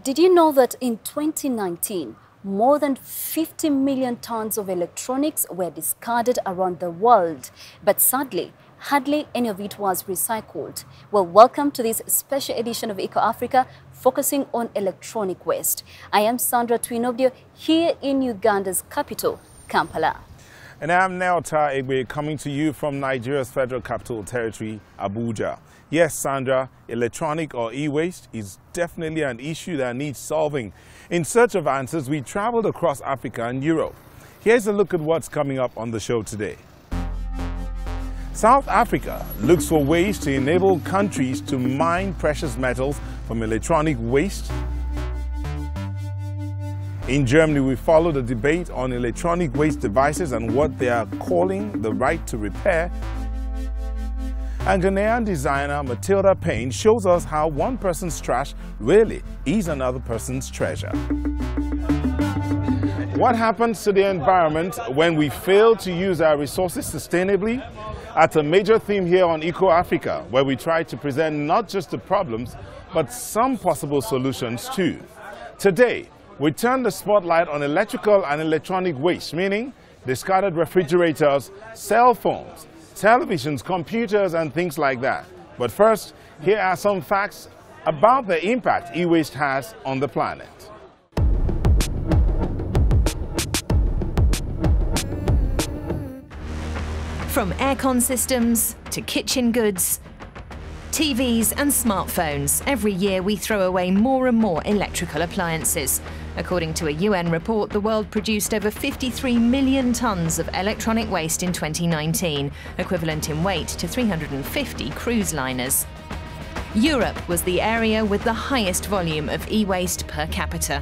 Did you know that in 2019, more than 50 million tons of electronics were discarded around the world, but sadly, hardly any of it was recycled? Well, welcome to this special edition of Eco Africa, focusing on electronic waste. I am Sandra Twinobdio, here in Uganda's capital, Kampala. And I'm Nelta Egbe, coming to you from Nigeria's Federal Capital Territory, Abuja. Yes, Sandra, electronic or e-waste is definitely an issue that needs solving. In search of answers, we traveled across Africa and Europe. Here's a look at what's coming up on the show today. South Africa looks for ways to enable countries to mine precious metals from electronic waste. In Germany, we follow the debate on electronic waste devices and what they are calling the right to repair. And Ghanaian designer Matilda Payne shows us how one person's trash really is another person's treasure. What happens to the environment when we fail to use our resources sustainably? That's a major theme here on Eco Africa, where we try to present not just the problems, but some possible solutions too. Today, we turn the spotlight on electrical and electronic waste, meaning discarded refrigerators, cell phones, televisions, computers, and things like that. But first, here are some facts about the impact e-waste has on the planet. From aircon systems to kitchen goods, TVs and smartphones, every year we throw away more and more electrical appliances. According to a UN report, the world produced over 53 million tons of electronic waste in 2019, equivalent in weight to 350 cruise liners. Europe was the area with the highest volume of e-waste per capita.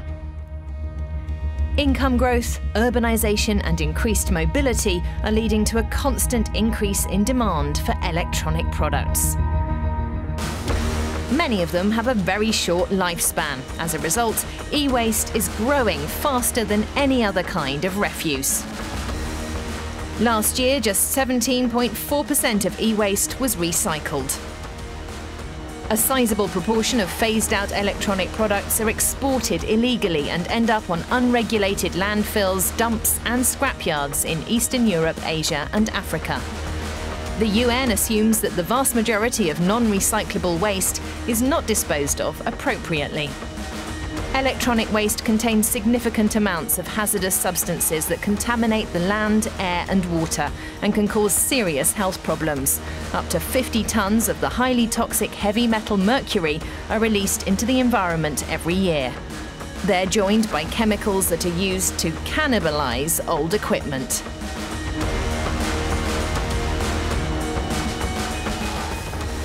Income growth, urbanization and increased mobility are leading to a constant increase in demand for electronic products. Many of them have a very short lifespan. As a result, e-waste is growing faster than any other kind of refuse. Last year, just 17.4% of e-waste was recycled. A sizable proportion of phased-out electronic products are exported illegally and end up on unregulated landfills, dumps and scrapyards in Eastern Europe, Asia and Africa. The UN assumes that the vast majority of non-recyclable waste is not disposed of appropriately. Electronic waste contains significant amounts of hazardous substances that contaminate the land, air and water and can cause serious health problems. Up to 50 tons of the highly toxic heavy metal mercury are released into the environment every year. They're joined by chemicals that are used to cannibalize old equipment.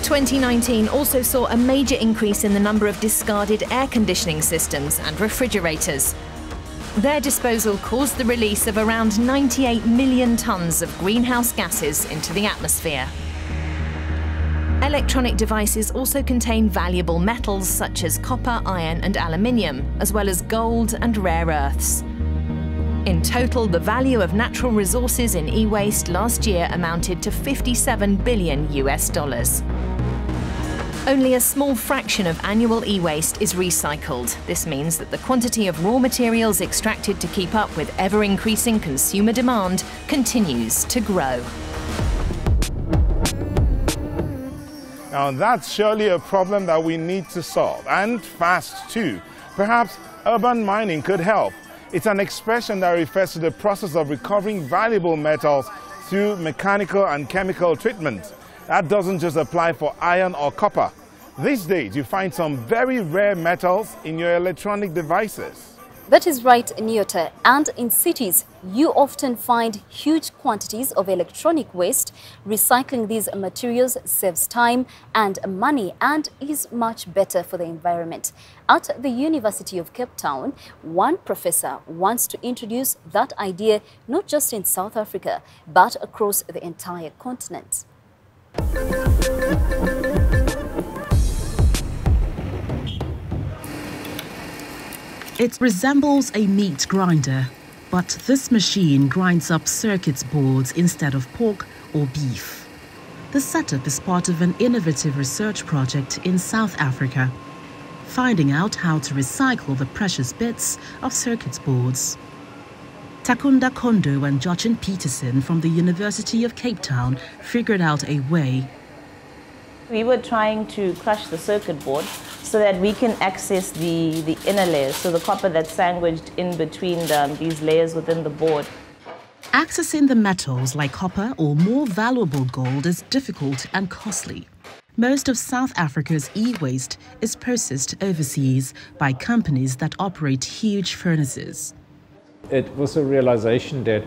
In 2019 also saw a major increase in the number of discarded air conditioning systems and refrigerators. Their disposal caused the release of around 98 million tons of greenhouse gases into the atmosphere. Electronic devices also contain valuable metals such as copper, iron and aluminium, as well as gold and rare earths. In total, the value of natural resources in e-waste last year amounted to $57 billion. Only a small fraction of annual e-waste is recycled. This means that the quantity of raw materials extracted to keep up with ever-increasing consumer demand continues to grow. Now that's surely a problem that we need to solve, and fast too. Perhaps urban mining could help. It's an expression that refers to the process of recovering valuable metals through mechanical and chemical treatment. That doesn't just apply for iron or copper. These days, you find some very rare metals in your electronic devices. That is right, Nyota. And in cities, you often find huge quantities of electronic waste. Recycling these materials saves time and money and is much better for the environment. At the University of Cape Town, one professor wants to introduce that idea not just in South Africa, but across the entire continent. It resembles a meat grinder, but this machine grinds up circuit boards instead of pork or beef. The setup is part of an innovative research project in South Africa. finding out how to recycle the precious bits of circuit boards. Takunda Kondo and Jochen Petersen from the University of Cape Town figured out a way. We were trying to crush the circuit board so that we can access the inner layers, so the copper that's sandwiched in between these layers within the board. Accessing the metals like copper or more valuable gold is difficult and costly. Most of South Africa's e-waste is processed overseas by companies that operate huge furnaces. It was a realization that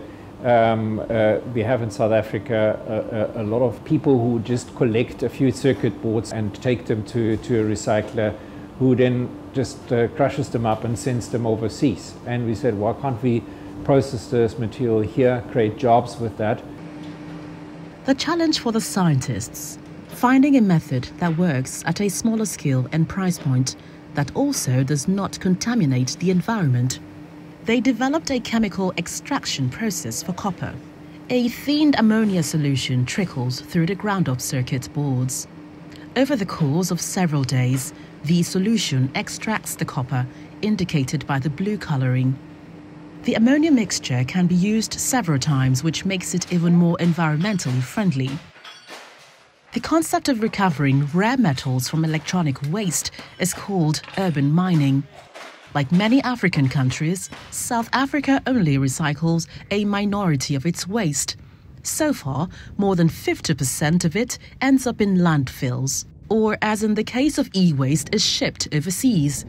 we have in South Africa a lot of people who just collect a few circuit boards and take them to a recycler who then just crushes them up and sends them overseas. And we said, why can't we process this material here, create jobs with that? The challenge for the scientists, finding a method that works at a smaller scale and price point that also does not contaminate the environment. They developed a chemical extraction process for copper. A thinned ammonia solution trickles through the ground-up circuit boards. Over the course of several days, the solution extracts the copper, indicated by the blue coloring. The ammonia mixture can be used several times, which makes it even more environmentally friendly. The concept of recovering rare metals from electronic waste is called urban mining. Like many African countries, South Africa only recycles a minority of its waste. So far, more than 50% of it ends up in landfills, or as in the case of e-waste, is shipped overseas.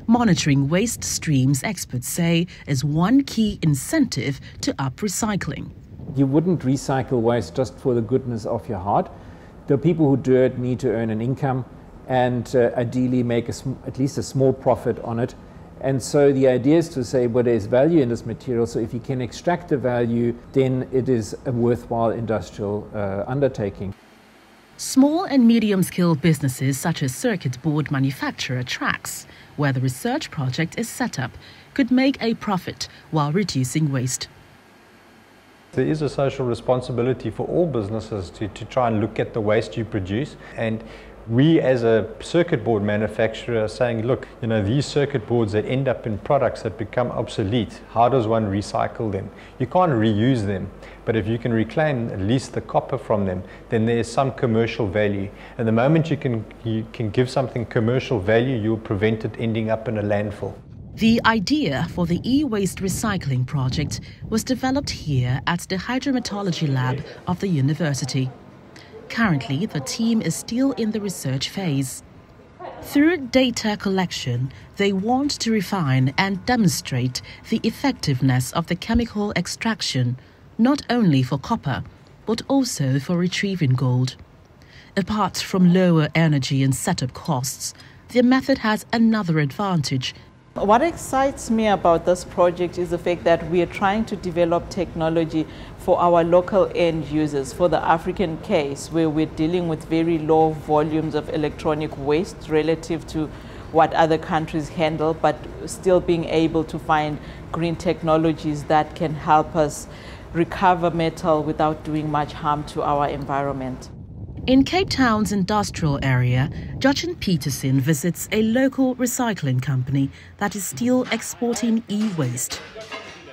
Monitoring waste streams, experts say, is one key incentive to up recycling. You wouldn't recycle waste just for the goodness of your heart. The people who do it need to earn an income and ideally make at least a small profit on it. And so the idea is to say, well, there's value in this material, so if you can extract the value, then it is a worthwhile industrial undertaking. Small and medium-scale businesses such as circuit board manufacturer Trax, where the research project is set up, could make a profit while reducing waste. There is a social responsibility for all businesses to try and look at the waste you produce. And we as a circuit board manufacturer are saying, look, these circuit boards that end up in products that become obsolete, how does one recycle them? You can't reuse them, but if you can reclaim at least the copper from them, then there's some commercial value. And the moment you can give something commercial value, you'll prevent it ending up in a landfill. The idea for the e-waste recycling project was developed here at the hydrometallurgy lab of the university. Currently, the team is still in the research phase. Through data collection, they want to refine and demonstrate the effectiveness of the chemical extraction, not only for copper, but also for retrieving gold. Apart from lower energy and setup costs, the method has another advantage. What excites me about this project is the fact that we are trying to develop technology for our local end users, for the African case, where we're dealing with very low volumes of electronic waste relative to what other countries handle, but still being able to find green technologies that can help us recover metal without doing much harm to our environment. In Cape Town's industrial area, Jochen Petersen visits a local recycling company that is still exporting e-waste.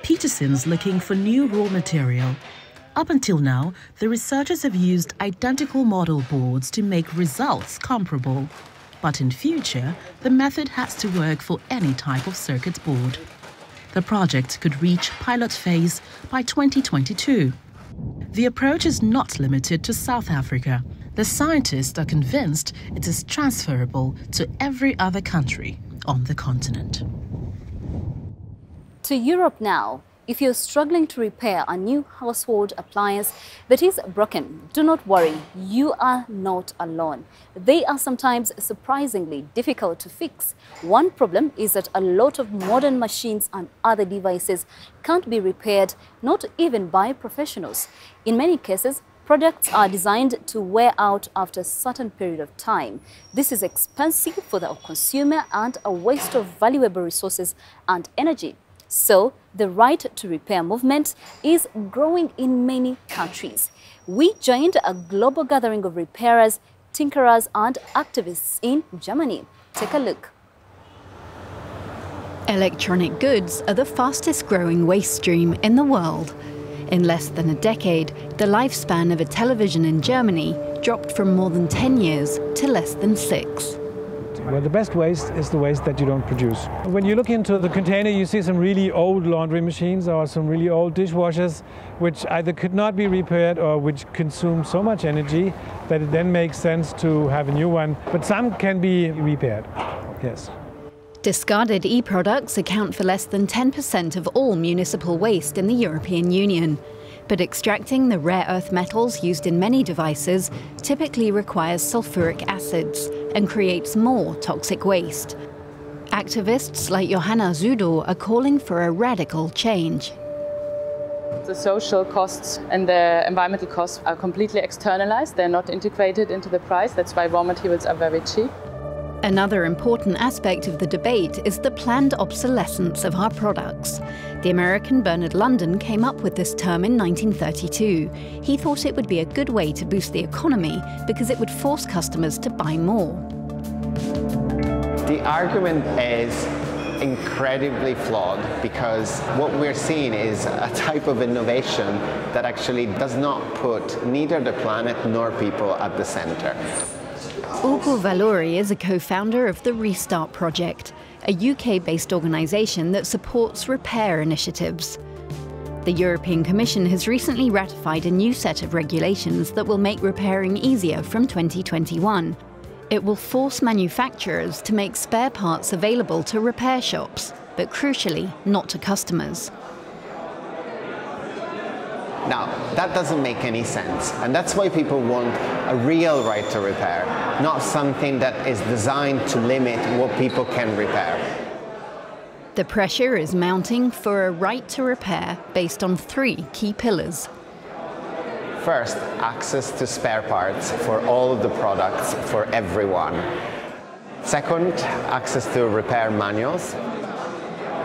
Petersen's looking for new raw material. Up until now, the researchers have used identical model boards to make results comparable. But in future, the method has to work for any type of circuit board. The project could reach pilot phase by 2022. The approach is not limited to South Africa. The scientists are convinced it is transferable to every other country on the continent. To Europe now. If you're struggling to repair a new household appliance that is broken, do not worry, you are not alone. They are sometimes surprisingly difficult to fix. One problem is that a lot of modern machines and other devices can't be repaired, not even by professionals. In many cases, products are designed to wear out after a certain period of time. This is expensive for the consumer and a waste of valuable resources and energy. So, the right to repair movement is growing in many countries. We joined a global gathering of repairers, tinkerers and activists in Germany. Take a look. Electronic goods are the fastest growing waste stream in the world. In less than a decade, the lifespan of a television in Germany dropped from more than 10 years to less than 6. Well, the best waste is the waste that you don't produce. When you look into the container, you see some really old laundry machines or some really old dishwashers, which either could not be repaired or which consume so much energy that it then makes sense to have a new one. But some can be repaired, yes. Discarded e-products account for less than 10% of all municipal waste in the European Union. But extracting the rare earth metals used in many devices typically requires sulfuric acids and creates more toxic waste. Activists like Johanna Zudo are calling for a radical change. The social costs and the environmental costs are completely externalized. They're not integrated into the price. That's why raw materials are very cheap. Another important aspect of the debate is the planned obsolescence of our products. The American Bernard London came up with this term in 1932. He thought it would be a good way to boost the economy because it would force customers to buy more. The argument is incredibly flawed because what we're seeing is a type of innovation that actually does not put neither the planet nor people at the center. Ugo Valori is a co-founder of the Restart Project, a UK-based organisation that supports repair initiatives. The European Commission has recently ratified a new set of regulations that will make repairing easier from 2021. It will force manufacturers to make spare parts available to repair shops, but crucially, not to customers. Now, that doesn't make any sense, and that's why people want a real right to repair, not something that is designed to limit what people can repair. The pressure is mounting for a right to repair based on 3 key pillars. First, access to spare parts for all of the products for everyone. Second, access to repair manuals.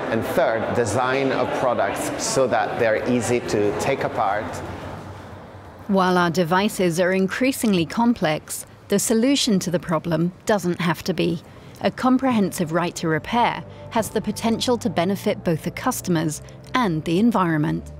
And third, design of products so that they're easy to take apart. While our devices are increasingly complex, the solution to the problem doesn't have to be. A comprehensive right to repair has the potential to benefit both the customers and the environment.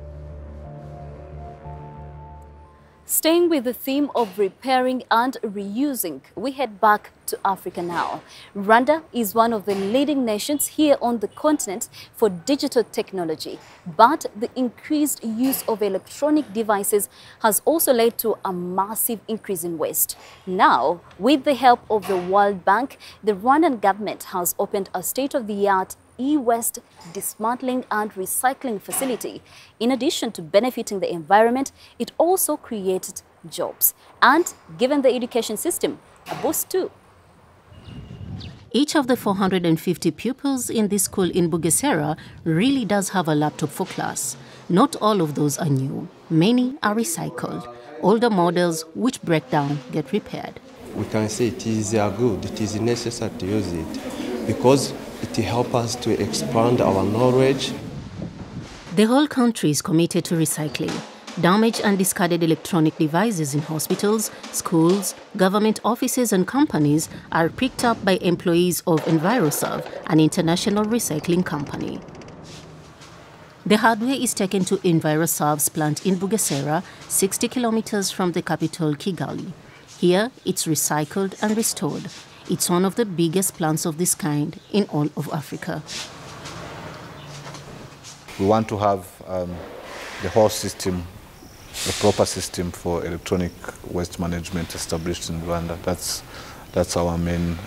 Staying with the theme of repairing and reusing, we head back to Africa now. Rwanda is one of the leading nations here on the continent for digital technology, but the increased use of electronic devices has also led to a massive increase in waste. Now, with the help of the World Bank, the Rwandan government has opened a state-of-the-art e-waste dismantling and recycling facility. In addition to benefiting the environment, it also created jobs and given the education system a boost too. Each of the 450 pupils in this school in Bugesera really does have a laptop for class. Not all of those are new. Many are recycled. Older models which break down get repaired. We can say it is good, it is necessary to use it because it helps us to expand our knowledge. The whole country is committed to recycling. Damaged and discarded electronic devices in hospitals, schools, government offices and companies are picked up by employees of EnviroServe, an international recycling company. The hardware is taken to EnviroServe's plant in Bugesera, 60 kilometers from the capital Kigali. Here, it's recycled and restored. It's one of the biggest plants of this kind in all of Africa. We want to have the whole system, the proper system for electronic waste management established in Rwanda. That's our main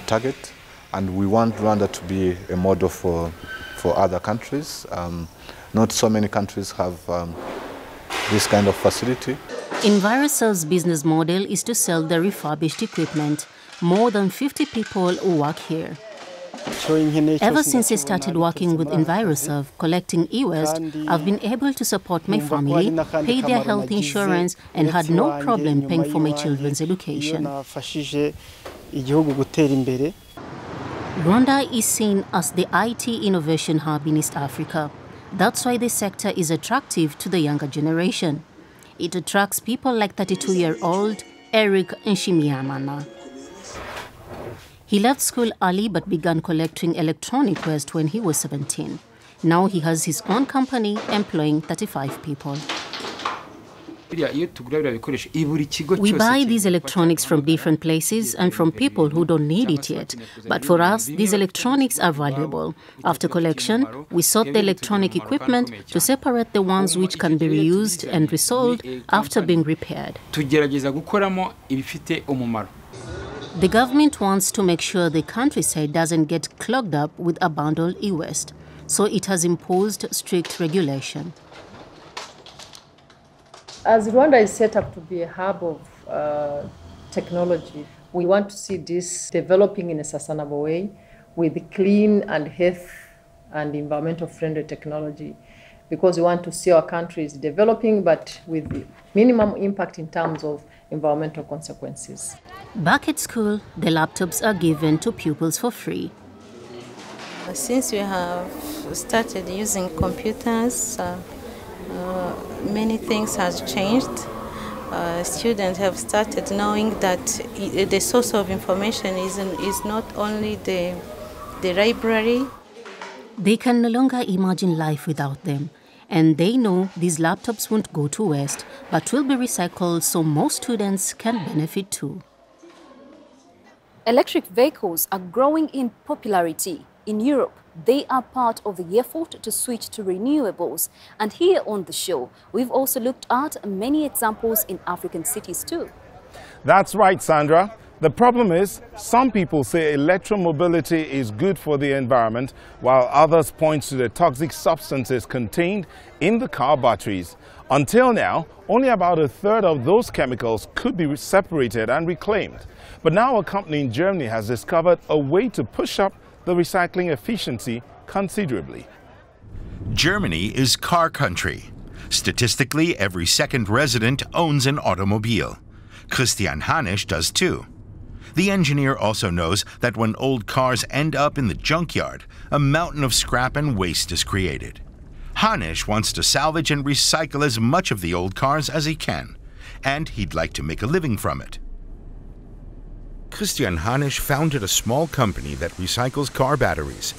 target, and we want Rwanda to be a model for other countries. Not so many countries have this kind of facility. EnviroServe's business model is to sell the refurbished equipment. More than 50 people work here. Ever since I started working with EnviroServe, collecting e-waste, I've been able to support my family, pay their health insurance, and had no problem paying for my children's education. Rwanda is seen as the IT innovation hub in East Africa. That's why this sector is attractive to the younger generation. It attracts people like 32-year-old Eric Nshimiyamana. He left school early but began collecting electronic waste when he was 17. Now he has his own company employing 35 people. We buy these electronics from different places and from people who don't need it yet. But for us, these electronics are valuable. After collection, we sort the electronic equipment to separate the ones which can be reused and resold after being repaired. The government wants to make sure the countryside doesn't get clogged up with abandoned e-waste, so it has imposed strict regulation. As Rwanda is set up to be a hub of technology, we want to see this developing in a sustainable way with clean and health and environmental friendly technology, because we want to see our countries developing but with minimum impact in terms of environmental consequences. Back at school, the laptops are given to pupils for free. Since we have started using computers, many things have changed. Students have started knowing that the source of information is not only the library. They can no longer imagine life without them. And they know these laptops won't go to waste, but will be recycled so more students can benefit too. Electric vehicles are growing in popularity. In Europe, they are part of the effort to switch to renewables. And here on the show, we've also looked at many examples in African cities too. That's right, Sandra. The problem is, some people say electromobility is good for the environment, while others point to the toxic substances contained in the car batteries. Until now, only about a third of those chemicals could be separated and reclaimed. But now a company in Germany has discovered a way to push up the recycling efficiency considerably. Germany is car country. Statistically, every second resident owns an automobile. Christian Hanisch does too. The engineer also knows that when old cars end up in the junkyard, a mountain of scrap and waste is created. Hanisch wants to salvage and recycle as much of the old cars as he can, and he'd like to make a living from it. Christian Hanisch founded a small company that recycles car batteries.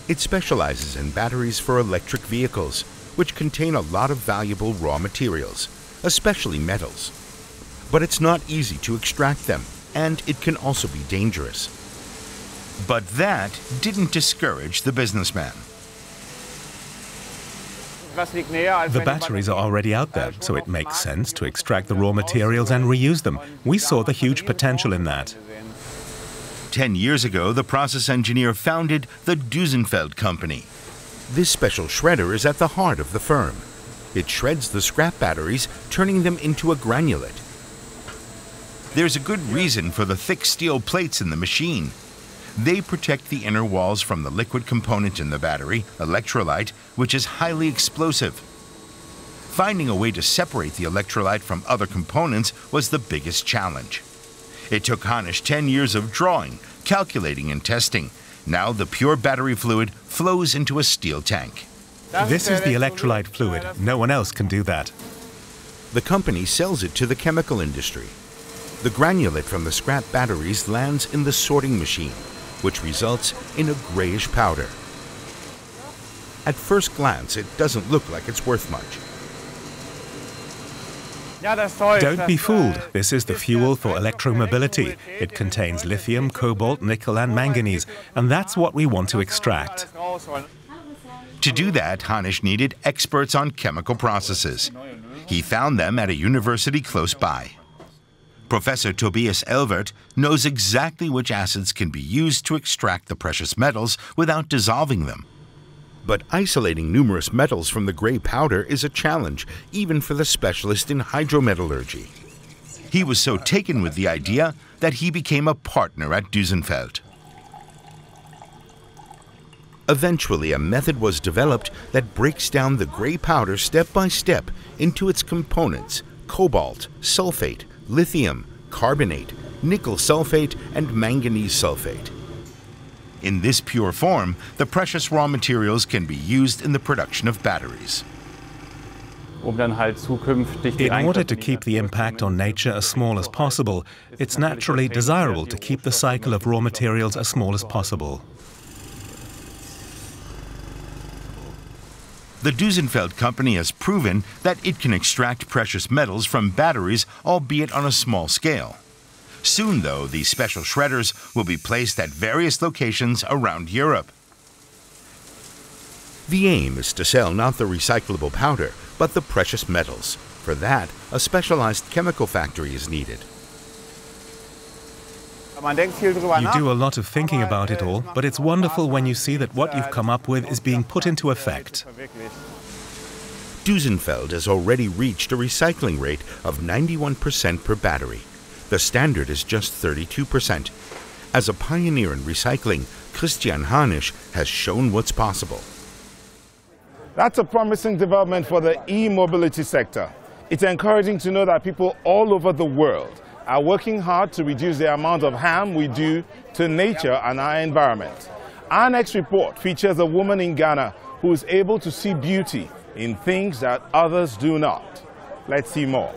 It specializes in batteries for electric vehicles, which contain a lot of valuable raw materials, especially metals. But it's not easy to extract them, and it can also be dangerous. But that didn't discourage the businessman. The batteries are already out there, so it makes sense to extract the raw materials and reuse them. We saw the huge potential in that. 10 years ago, the process engineer founded the Duesenfeld company. This special shredder is at the heart of the firm. It shreds the scrap batteries, turning them into a granulate. There's a good reason for the thick steel plates in the machine. They protect the inner walls from the liquid component in the battery, electrolyte, which is highly explosive. Finding a way to separate the electrolyte from other components was the biggest challenge. It took Hanisch 10 years of drawing, calculating, and testing. Now the pure battery fluid flows into a steel tank. This is the electrolyte fluid. No one else can do that. The company sells it to the chemical industry. The granulate from the scrap batteries lands in the sorting machine, which results in a grayish powder. At first glance, it doesn't look like it's worth much. Don't be fooled. This is the fuel for electromobility. It contains lithium, cobalt, nickel, and manganese, and that's what we want to extract. To do that, Hanisch needed experts on chemical processes. He found them at a university close by. Professor Tobias Elvert knows exactly which acids can be used to extract the precious metals without dissolving them. But isolating numerous metals from the gray powder is a challenge, even for the specialist in hydrometallurgy. He was so taken with the idea that he became a partner at Duesenfeld. Eventually, a method was developed that breaks down the gray powder step by step into its components: cobalt, sulfate, lithium, carbonate, nickel sulfate, and manganese sulfate. In this pure form, the precious raw materials can be used in the production of batteries. In order to keep the impact on nature as small as possible, it's naturally desirable to keep the cycle of raw materials as small as possible. The Duesenfeld company has proven that it can extract precious metals from batteries, albeit on a small scale. Soon, though, these special shredders will be placed at various locations around Europe. The aim is to sell not the recyclable powder, but the precious metals. For that, a specialized chemical factory is needed. You do a lot of thinking about it all, but it's wonderful when you see that what you've come up with is being put into effect. Duesenfeld has already reached a recycling rate of 91% per battery. The standard is just 32%. As a pioneer in recycling, Christian Harnisch has shown what's possible. That's a promising development for the e-mobility sector. It's encouraging to know that people all over the world are working hard to reduce the amount of harm we do to nature and our environment. Our next report features a woman in Ghana who is able to see beauty in things that others do not. Let's see more.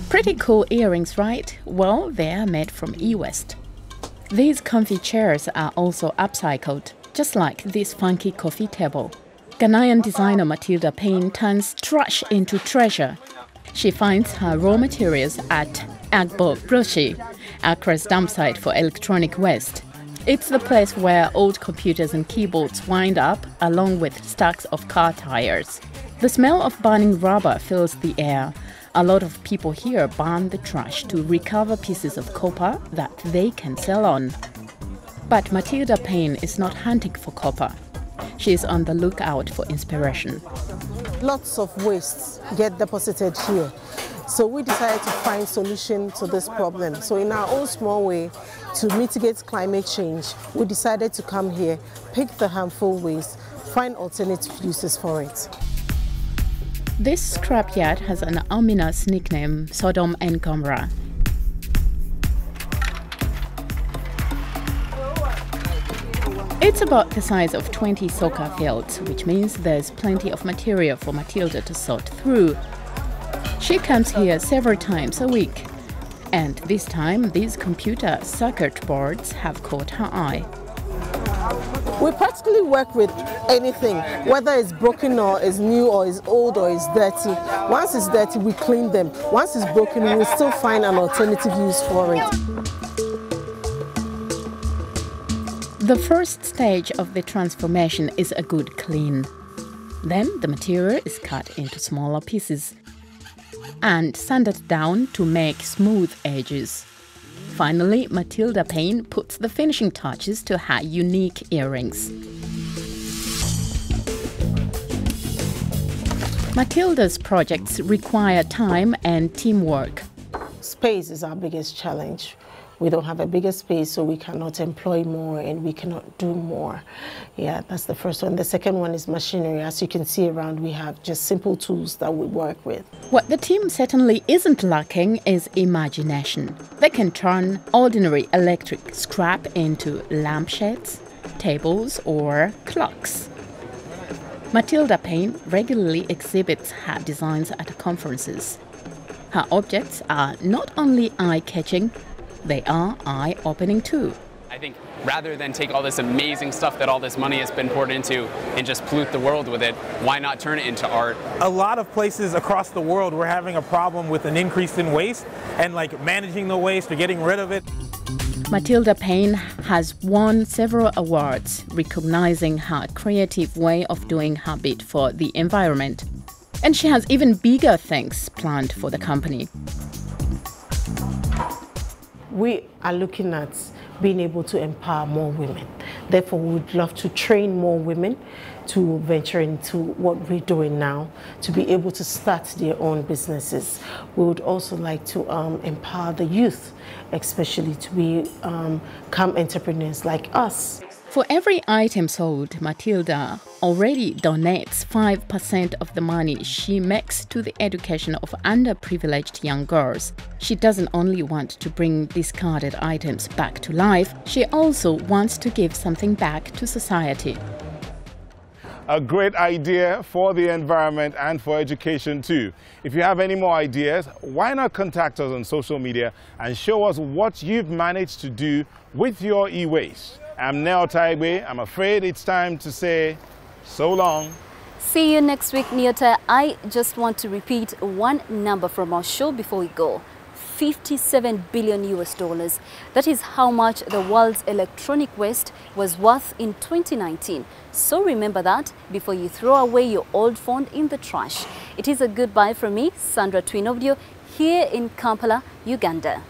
Pretty cool earrings, right? Well, they are made from eWaste. These comfy chairs are also upcycled, just like this funky coffee table. Ghanaian designer Matilda Payne turns trash into treasure. She finds her raw materials at Agbo Broshi, Accra's dump site for electronic waste. It's the place where old computers and keyboards wind up, along with stacks of car tires. The smell of burning rubber fills the air. A lot of people here burn the trash to recover pieces of copper that they can sell on. But Matilda Payne is not hunting for copper. She is on the lookout for inspiration. Lots of wastes get deposited here. So we decided to find solution to this problem. So in our own small way, to mitigate climate change, we decided to come here, pick the harmful waste, find alternative uses for it. This scrapyard has an ominous nickname, Sodom and Gomorrah. It's about the size of 20 soccer fields, which means there's plenty of material for Matilda to sort through. She comes here several times a week, and this time these computer circuit boards have caught her eye. We practically work with anything, whether it's broken or is new or is old or is dirty. Once it's dirty, we clean them. Once it's broken, we will still find an alternative use for it. The first stage of the transformation is a good clean. Then the material is cut into smaller pieces and sanded down to make smooth edges. Finally, Matilda Payne puts the finishing touches to her unique earrings. Matilda's projects require time and teamwork. Space is our biggest challenge. We don't have a bigger space, so we cannot employ more and we cannot do more. Yeah, that's the first one. The second one is machinery. As you can see around, we have just simple tools that we work with. What the team certainly isn't lacking is imagination. They can turn ordinary electric scrap into lampshades, tables, or clocks. Matilda Payne regularly exhibits her designs at conferences. Her objects are not only eye-catching, they are eye-opening too. I think rather than take all this amazing stuff that all this money has been poured into and just pollute the world with it, why not turn it into art? A lot of places across the world we're having a problem with an increase in waste and like managing the waste or getting rid of it. Matilda Payne has won several awards recognizing her creative way of doing her bit for the environment. And she has even bigger things planned for the company. We are looking at being able to empower more women. Therefore, we would love to train more women to venture into what we're doing now, to be able to start their own businesses. We would also like to empower the youth, especially to become entrepreneurs like us. For every item sold, Matilda already donates 5% of the money she makes to the education of underprivileged young girls. She doesn't only want to bring discarded items back to life, she also wants to give something back to society. A great idea for the environment and for education too. If you have any more ideas, why not contact us on social media and show us what you've managed to do with your e-waste. I'm Neo Taigbe. I'm afraid it's time to say so long. See you next week, Nyota. I just want to repeat one number from our show before we go. $57 billion US. That is how much the world's electronic waste was worth in 2019. So remember that before you throw away your old phone in the trash. It is a goodbye from me, Sandra Twinobdio, here in Kampala, Uganda.